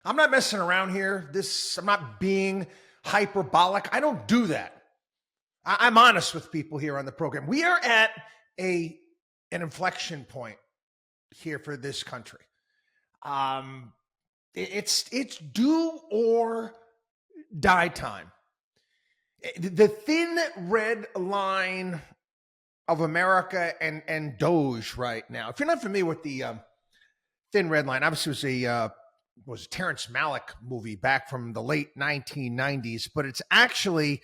I'm not messing around here. I'm not being hyperbolic. I don't do that. I'm honest with people here on the program. We are at an inflection point here for this country. It's do or die time. The thin red line of America and DOGE right now. If you're not familiar with the thin red line, obviously was a Terrence Malick movie back from the late 1990s, but it's actually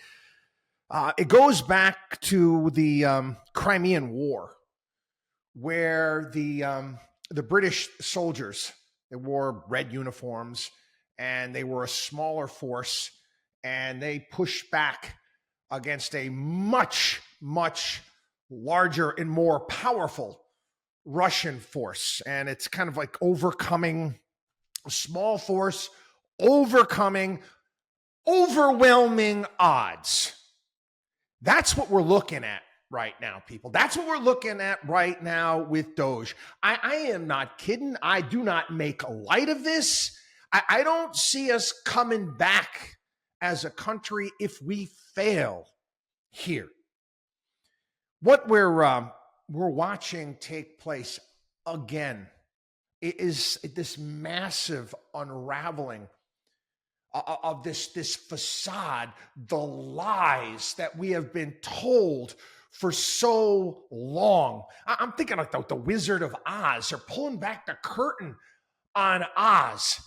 it goes back to the Crimean War, where the British soldiers, they wore red uniforms and they were a smaller force, and they pushed back against a much, much larger and more powerful Russian force. And it's kind of like overcoming a small force, overcoming overwhelming odds. That's what we're looking at right now, people. That's what we're looking at right now with DOGE. I am not kidding. I do not make light of this. I don't see us coming back as a country if we fail here. What we're watching take place again is this massive unraveling of this facade, the lies that we have been told for so long. I'm thinking like the Wizard of Oz. They're pulling back the curtain on Oz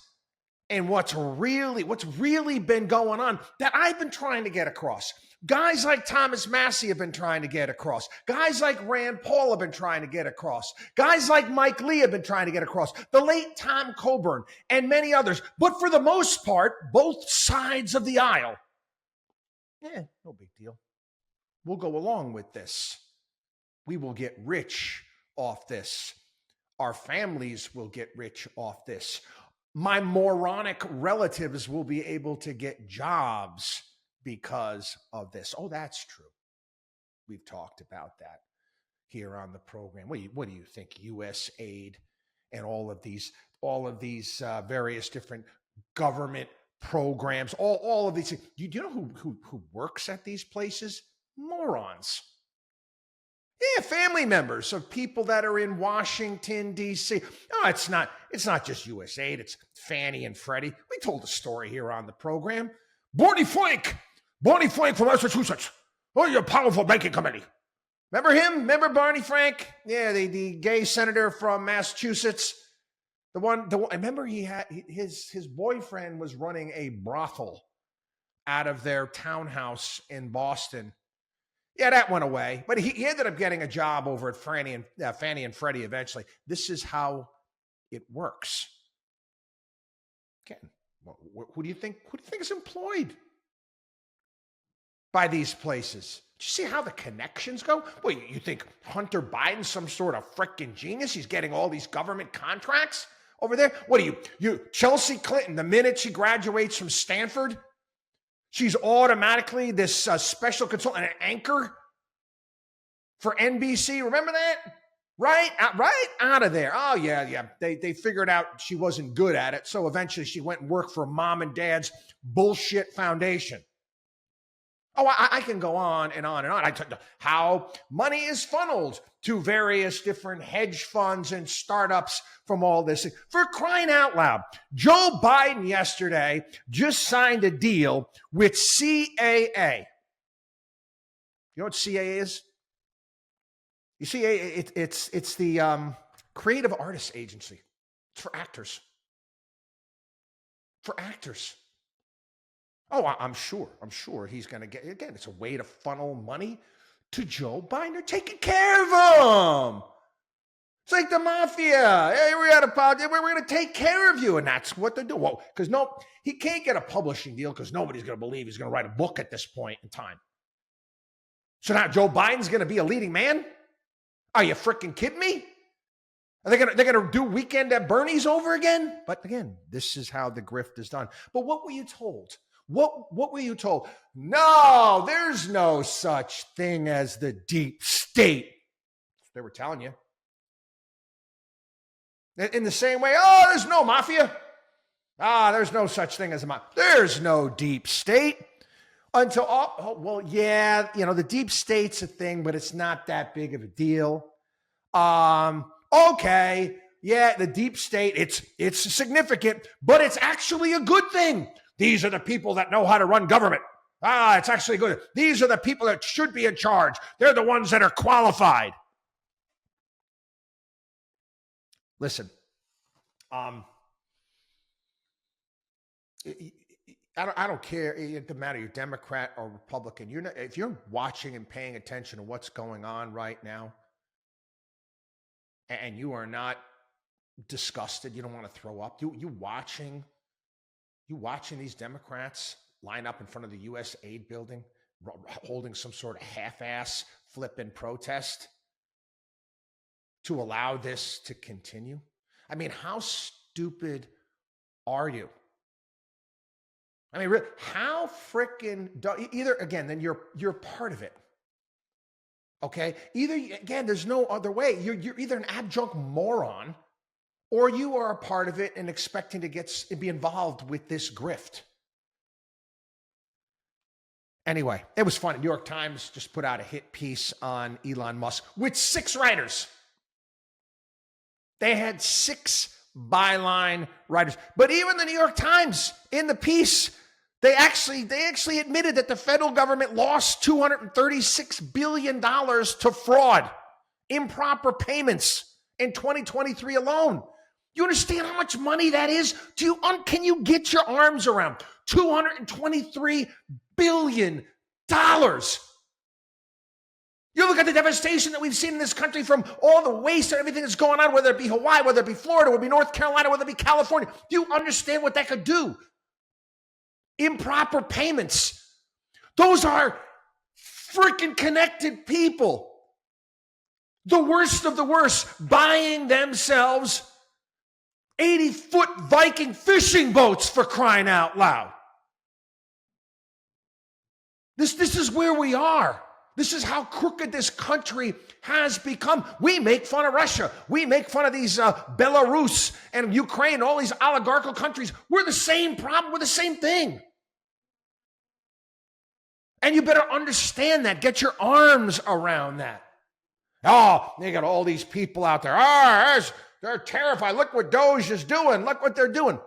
and what's really been going on that I've been trying to get across. Guys like Thomas Massey have been trying to get across. Guys like Rand Paul have been trying to get across. Guys like Mike Lee have been trying to get across. The late Tom Coburn and many others. But for the most part, both sides of the aisle, no big deal. We'll go along with this. We will get rich off this. Our families will get rich off this. My moronic relatives will be able to get jobs because of this. Oh, that's true. We've talked about that here on the program. What do you think? USAID and all of these various different government programs, all of these things. Do you know who works at these places? Morons. Yeah, family members of people that are in Washington, D.C. No, it's not just USAID. It's Fannie and Freddie. We told a story here on the program. Barney Frank from Massachusetts. Oh, you're a powerful banking committee. Remember him? Remember Barney Frank? Yeah, the gay senator from Massachusetts. The one. I remember he had his boyfriend was running a brothel out of their townhouse in Boston. Yeah, that went away. But he ended up getting a job over at Fannie and Freddie eventually. This is how it works. Again, who do you think is employed by these places? Do you see how the connections go? Well, you think Hunter Biden's some sort of freaking genius? He's getting all these government contracts over there? What are you Chelsea Clinton, the minute she graduates from Stanford, she's automatically this special consultant, an anchor for NBC. Remember that? Right out of there. Oh, yeah. They figured out she wasn't good at it. So eventually she went and worked for mom and dad's bullshit foundation. Oh, I can go on and on and on. I talked about how money is funneled to various different hedge funds and startups from all this. For crying out loud, Joe Biden yesterday just signed a deal with CAA. You know what CAA is? You see, it's the Creative Artists Agency. It's for actors. For actors. Oh, I'm sure he's going to get, again, it's a way to funnel money to Joe Biden. They're taking care of him. It's like the mafia. Hey, we're at a party. We're going to take care of you. And that's what they do. Well, because he can't get a publishing deal because nobody's going to believe he's going to write a book at this point in time. So now Joe Biden's going to be a leading man? Are you freaking kidding me? Are they're going to do Weekend at Bernie's over again? But again, this is how the grift is done. But what were you told? What were you told? No, there's no such thing as the deep state. They were telling you. In the same way, oh, there's no mafia. There's no such thing as a mob. There's no deep state. Until, well, yeah, the deep state's a thing, but it's not that big of a deal. Okay, yeah, the deep state, it's significant, but it's actually a good thing. These are the people that know how to run government. It's actually good. These are the people that should be in charge. They're the ones that are qualified. Listen, I don't care. It doesn't matter. You're Democrat or Republican. If you're watching and paying attention to what's going on right now, and you are not disgusted, you don't want to throw up. You watching these Democrats line up in front of the USAID building, holding some sort of half-ass flipping protest to allow this to continue? I mean, how stupid are you? I mean, really, how freaking either again, then you're part of it. Okay, either again, there's no other way. You're either an adjunct moron, or you are a part of it and expecting to be involved with this grift. Anyway, it was fun. New York Times just put out a hit piece on Elon Musk with 6 writers. They had 6 byline writers. But even the New York Times, in the piece, they actually admitted that the federal government lost $236 billion to fraud, improper payments in 2023 alone. You understand how much money that is? Can you get your arms around $223 billion? You look at the devastation that we've seen in this country from all the waste and everything that's going on, whether it be Hawaii, whether it be Florida, whether it be North Carolina, whether it be California. Do you understand what that could do? Improper payments. Those are freaking connected people. The worst of the worst, buying themselves 80-foot Viking fishing boats, for crying out loud. This is where we are. This is how crooked this country has become. We make fun of Russia. We make fun of these Belarus and Ukraine, all these oligarchical countries. We're the same problem. We're the same thing. And you better understand that. Get your arms around that. Oh, they got all these people out there. They're terrified. Look what DOGE is doing. Look what they're doing.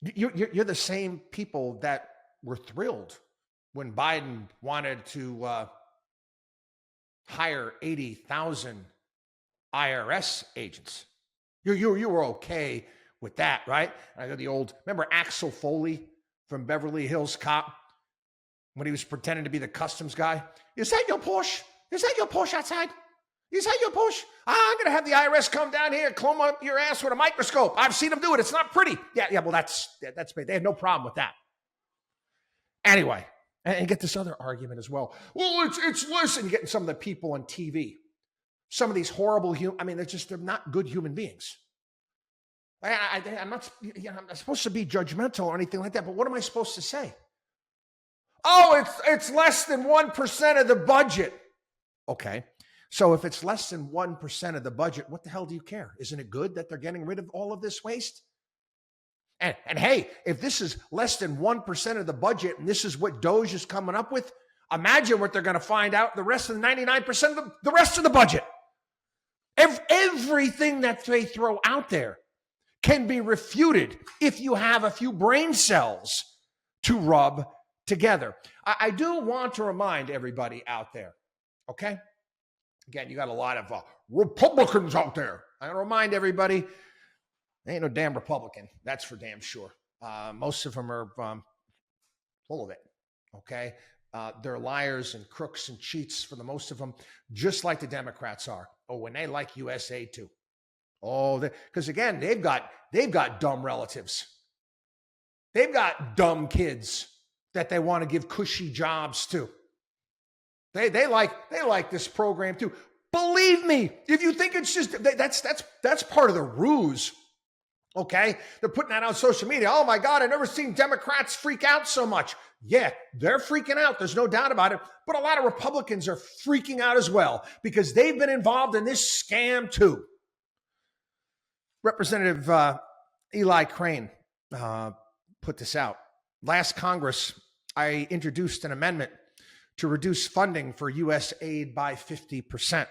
You're the same people that were thrilled when Biden wanted to hire 80,000 IRS agents. You were okay with that, right? I got remember Axel Foley from Beverly Hills Cop when he was pretending to be the customs guy? Is that your Porsche? Is that your Porsche outside? Is that your Porsche? I'm going to have the IRS come down here and comb up your ass with a microscope. I've seen them do it. It's not pretty. Yeah, well, that's they had no problem with that. Anyway, and get this other argument as well. Well, it's listen, you're getting some of the people on TV. Some of these horrible they're not good human beings. I'm not supposed to be judgmental or anything like that, but what am I supposed to say? Oh, it's less than 1% of the budget. Okay. So if it's less than 1% of the budget, what the hell do you care? Isn't it good that they're getting rid of all of this waste? And hey, if this is less than 1% of the budget and this is what DOGE is coming up with, imagine what they're going to find out the rest of the 99% of the rest of the budget. Everything that they throw out there can be refuted if you have a few brain cells to rub together. I do want to remind everybody out there, okay? Again, you got a lot of Republicans out there. I want to remind everybody, there ain't no damn Republican. That's for damn sure. Most of them are full of it, okay? They're liars and crooks and cheats for the most of them, just like the Democrats are. Oh, and they like USAID too. Oh, because again, they've got dumb relatives. They've got dumb kids that they want to give cushy jobs to. They like this program too. Believe me, if you think it's just that's part of the ruse. Okay, they're putting that on social media. Oh my God, I've never seen Democrats freak out so much. Yeah, they're freaking out. There's no doubt about it. But a lot of Republicans are freaking out as well because they've been involved in this scam too. Representative Eli Crane put this out. Last Congress, I introduced an amendment to reduce funding for USAID by 50%.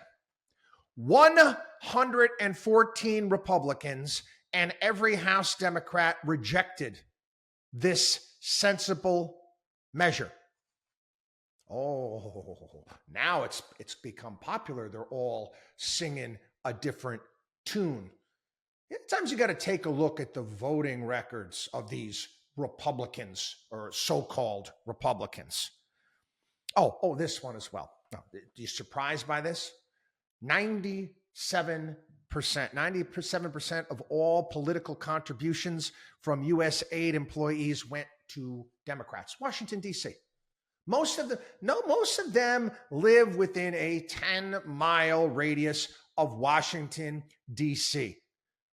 114 Republicans and every House Democrat rejected this sensible measure. Oh, now it's become popular. They're all singing a different tune. Sometimes you got to take a look at the voting records of these Republicans or so-called Republicans. Oh, this one as well. Are you surprised by this? 97% of all political contributions from USAID employees went to Democrats. Washington, D.C. Most of them live within a 10-mile radius of Washington, D.C.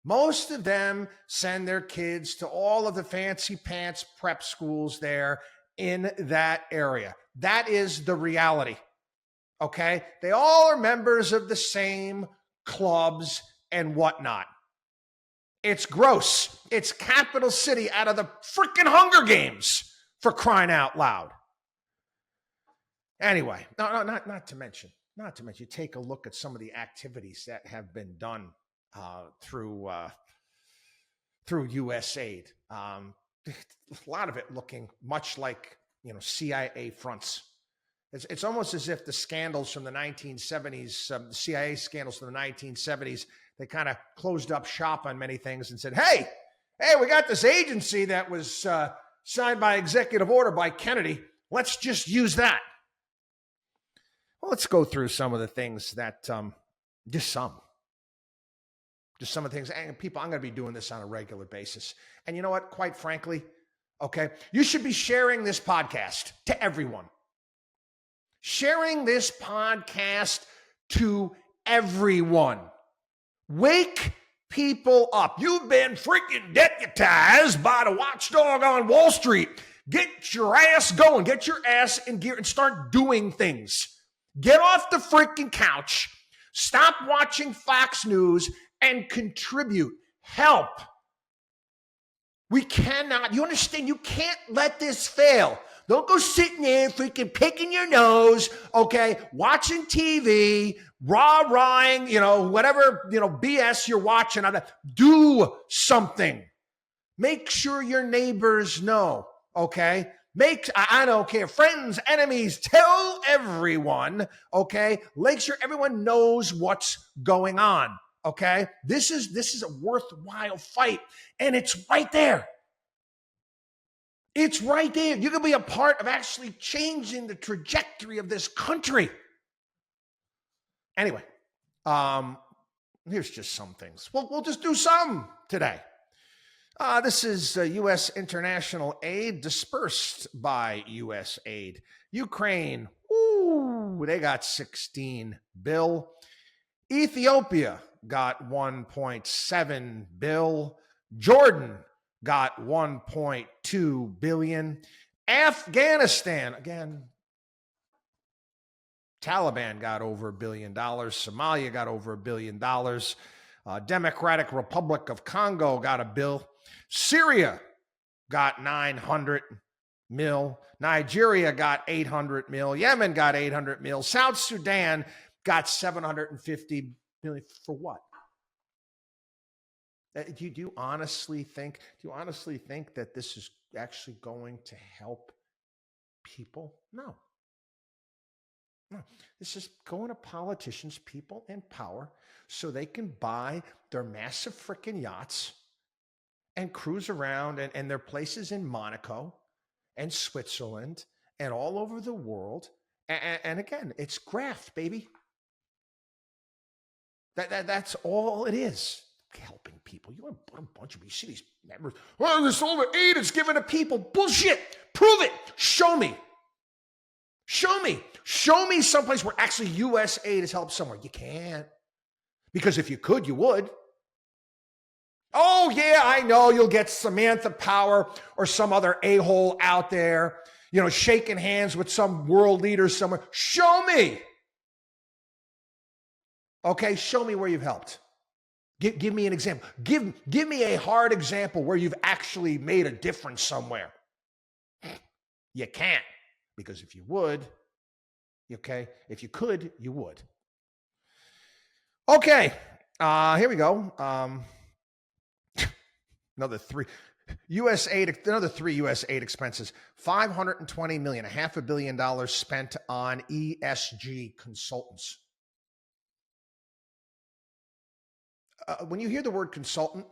Most of them send their kids to all of the fancy pants prep schools there in that area. That is the reality. Okay? They all are members of the same clubs and whatnot. It's gross. It's capital city out of the freaking Hunger Games, for crying out loud. Anyway, not to mention, take a look at some of the activities that have been done through USAID. A lot of it looking much like CIA fronts. It's almost as if the scandals from the 1970s, the CIA scandals from the 1970s, they kind of closed up shop on many things and said, hey, we got this agency that was signed by executive order by Kennedy. Let's just use that. Well, let's go through some of the things that, just some of the things. And people, I'm going to be doing this on a regular basis. And you know what? Quite frankly, okay, you should be sharing this podcast to everyone. Sharing this podcast to everyone. Wake people up. You've been freaking deputized by the watchdog on Wall Street. Get your ass going. Get your ass in gear and start doing things. Get off the freaking couch. Stop watching Fox News and contribute. Help. We cannot, you understand, you can't let this fail. Don't go sitting there freaking picking your nose, okay, watching TV, rah-rahing, whatever, BS you're watching. Do something. Make sure your neighbors know, okay? I don't care, friends, enemies, tell everyone, okay? Make sure everyone knows what's going on, okay? This is a worthwhile fight, and it's right there. It's right there. You can be a part of actually changing the trajectory of this country. Anyway, here's just some things. We'll just do some today. This is U.S. international aid dispersed by USAID. Ukraine, they got 16 bill. Ethiopia got 1.7 bill. Jordan got 1.2 billion. Afghanistan, again, Taliban got over $1 billion. Somalia got over $1 billion. Democratic Republic of Congo got $1 billion. Syria got 900 mil. Nigeria got 800 mil. Yemen got 800 mil. South Sudan got 750 million. For what? Do you honestly think that this is actually going to help people? No. This is going to politicians, people in power, so they can buy their massive freaking yachts and cruise around and their places in Monaco and Switzerland and all over the world. And again, it's graft, baby. That's all it is. Helping people. You want a bunch of, you see these members, this all the aid is given to people. Bullshit. Prove it. Show me. Show me someplace where actually USAID has helped somewhere. You can't. Because if you could, you would. Oh, yeah, I know you'll get Samantha Power or some other a-hole out there, shaking hands with some world leader somewhere. Show me. Okay, show me where you've helped. Give me an example. Give me a hard example where you've actually made a difference somewhere. You can't, because if you would, okay, if you could, you would. Okay, here we go. Another three USAID expenses. $520 million, $500 million spent on ESG consultants. When you hear the word consultant,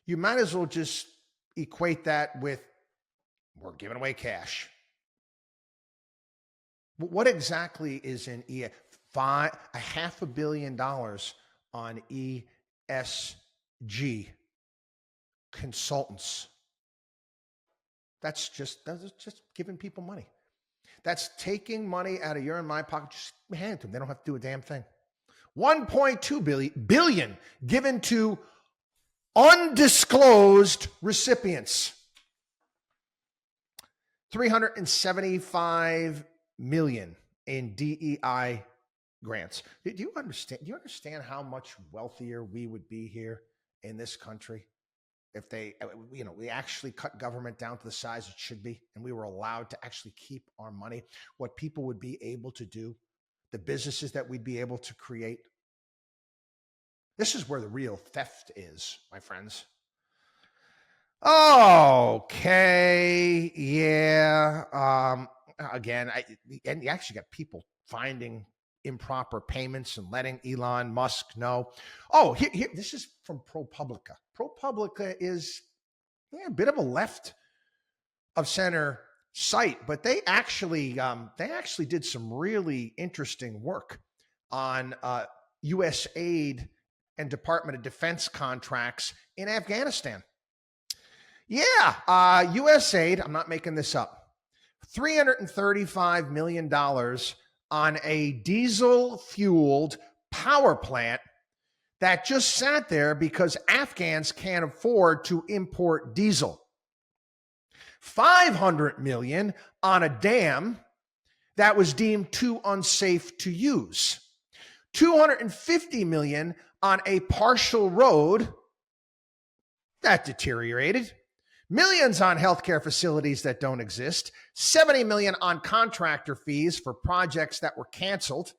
you might as well just equate that with, we're giving away cash. What exactly is in $500 million on ESG consultants? That's just giving people money. That's taking money out of your and my pocket, just hand it to them. They don't have to do a damn thing. 1.2 billion given to undisclosed recipients. 375 million in DEI grants. Do you understand how much wealthier we would be here in this country if we actually cut government down to the size it should be, and we were allowed to actually keep our money? What people would be able to do, the businesses that we'd be able to create. This is where the real theft is, my friends. Okay, yeah. Again, and you actually got people finding improper payments and letting Elon Musk know. Oh, here, this is from ProPublica. ProPublica is a bit of a left of center site, but they actually did some really interesting work on USAID and Department of Defense contracts in Afghanistan. Yeah, USAID, I'm not making this up, $335 million on a diesel-fueled power plant that just sat there because Afghans can't afford to import diesel. $500 million on a dam that was deemed too unsafe to use. $250 million on a partial road that deteriorated. Millions on healthcare facilities that don't exist. $70 million on contractor fees for projects that were canceled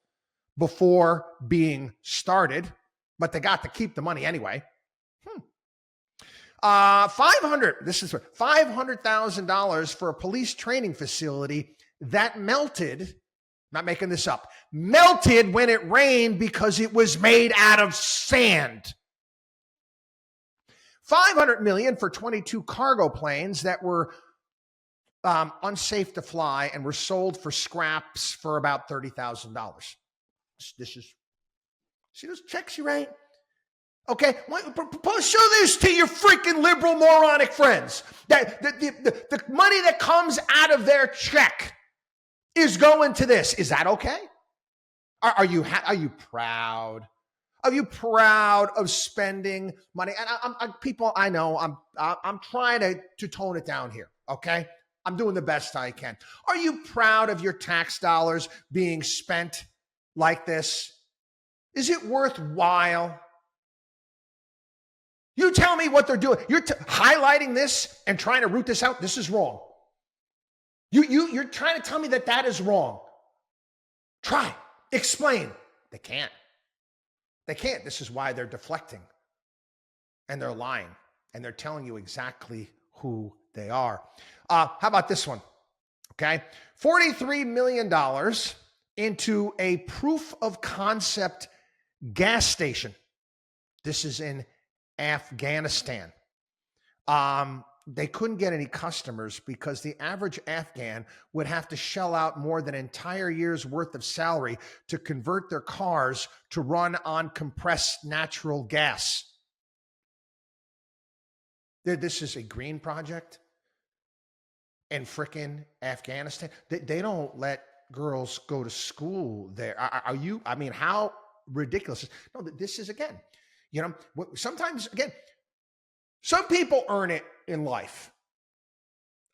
before being started, but they got to keep the money anyway. $500,000 for a police training facility that melted. Not making this up. Melted when it rained because it was made out of sand. $500 million for 22 cargo planes that were unsafe to fly and were sold for scraps for about $30,000. See those checks you write? Okay, show this to your freaking liberal moronic friends. That the money that comes out of their check is going to this. Is that okay? Are you proud? Are you proud of spending money? And I'm trying to tone it down here. Okay, I'm doing the best I can. Are you proud of your tax dollars being spent like this? Is it worthwhile? You tell me what they're doing. You're highlighting this and trying to root this out. This is wrong. You're trying to tell me that is wrong. Try. Explain. They can't. They can't. This is why they're deflecting. And they're lying. And they're telling you exactly who they are. How about this one? Okay. $43 million into a proof of concept gas station. This is in Afghanistan. They couldn't get any customers because the average Afghan would have to shell out more than an entire year's worth of salary to convert their cars to run on compressed natural gas. This is a green project in frickin' Afghanistan. They don't let girls go to school there. How ridiculous. No, this is, again, sometimes, again, some people earn it in life.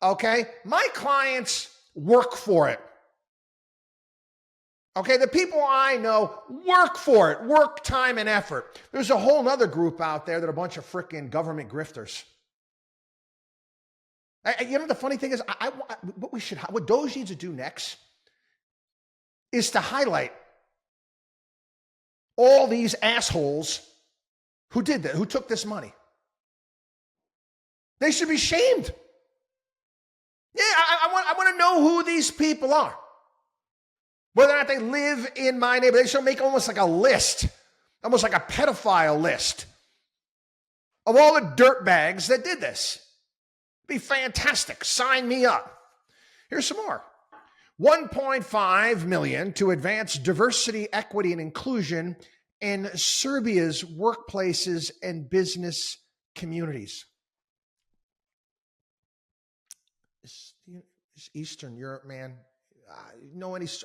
Okay? My clients work for it. Okay, the people I know work for it, work time and effort. There's a whole other group out there that are a bunch of freaking government grifters. The funny thing is, what DOGE needs to do next is to highlight all these assholes who did that, who took this money. They should be shamed. Yeah, I want to know who these people are. Whether or not they live in my neighborhood. They should make almost like a list, almost like a pedophile list of all the dirtbags that did this. It'd be fantastic. Sign me up. Here's some more. $1.5 million to advance diversity, equity, and inclusion in Serbia's workplaces and business communities. It's Eastern Europe, man.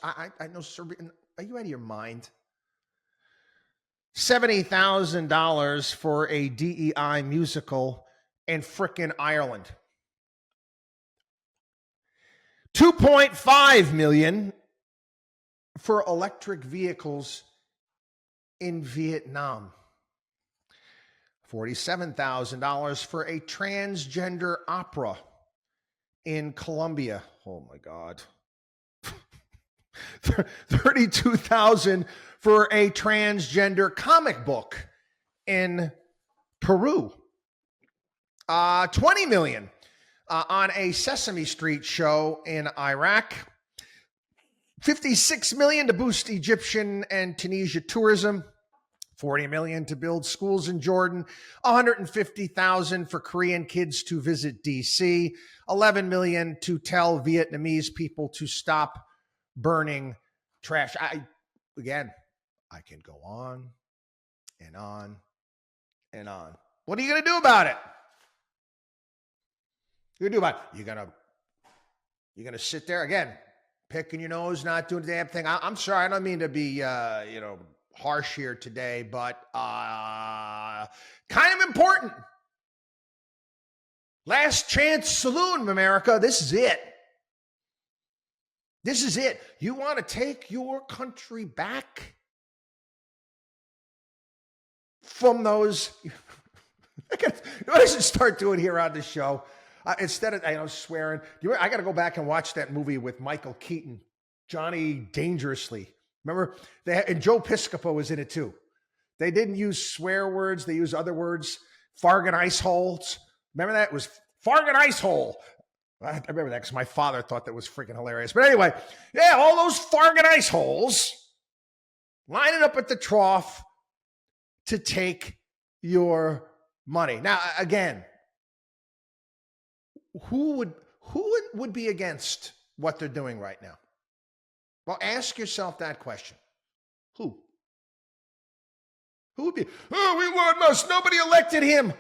I know Serbian. Are you out of your mind? $70,000 for a DEI musical in frickin' Ireland. $2.5 million for electric vehicles in Vietnam. $47,000 for a transgender opera in Colombia. Oh my God. $32,000 for a transgender comic book in Peru. $20 million on a Sesame Street show in Iraq. $56 million to boost Egyptian and Tunisia tourism. $40 million to build schools in Jordan. $150,000 for Korean kids to visit DC. $11 million to tell Vietnamese people to stop burning trash. I can go on and on and on. What are you going to do about it? You're going to sit there again, picking your nose, not doing the damn thing. I'm sorry. I don't mean to be, harsh here today, but kind of important. Last chance saloon, America. This is it. This is it. You want to take your country back from those? What I should start doing here on the show, instead of swearing, I got to go back and watch that movie with Michael Keaton, Johnny Dangerously. Remember? And Joe Piscopo was in it too. They didn't use swear words. They used other words. Fargan ice holes. Remember that? It was Fargan ice hole. I remember that because my father thought that was freaking hilarious. But anyway, yeah, all those Fargan ice holes lining up at the trough to take your money. Now, again, who would be against what they're doing right now? Well, ask yourself that question. Who? Who would be? Oh, we want Musk. Nobody elected him.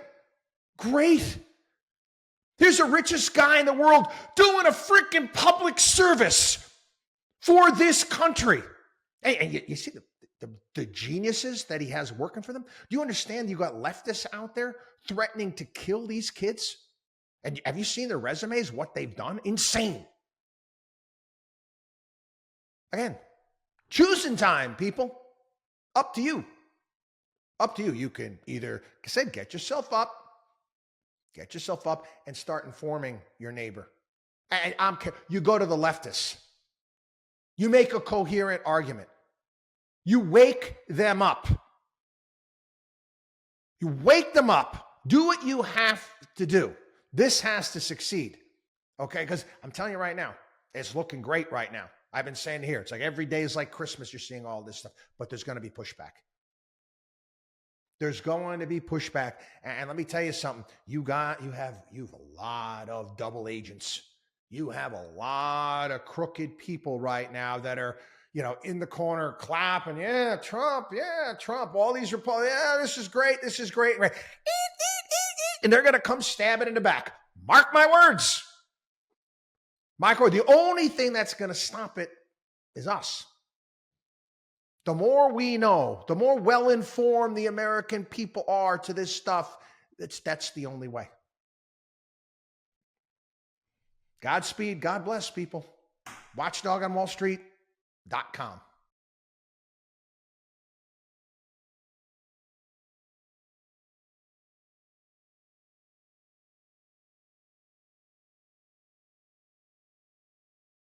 Great. Here's the richest guy in the world doing a freaking public service for this country. Hey, and you see the geniuses that he has working for them? Do you understand you got leftists out there threatening to kill these kids? And have you seen their resumes, what they've done? Insane. Again, choosing time, people. Up to you. Up to you. You can either, like I said, get yourself up and start informing your neighbor. And you go to the leftists. You make a coherent argument. You wake them up. You wake them up. Do what you have to do. This has to succeed. Okay? Because I'm telling you right now, it's looking great right now. I've been saying here, it's like every day is like Christmas. You're seeing all this stuff, but there's going to be pushback. There's going to be pushback. And let me tell you something. You have a lot of double agents. You have a lot of crooked people right now that are, in the corner clapping. Yeah, Trump. All these Republicans. Yeah, this is great. Right. And they're going to come stabbing in the back. Mark my words. Michael, the only thing that's going to stop it is us. The more we know, the more well-informed the American people are to this stuff, that's the only way. Godspeed. God bless, people. WatchDog on WallStreet.com.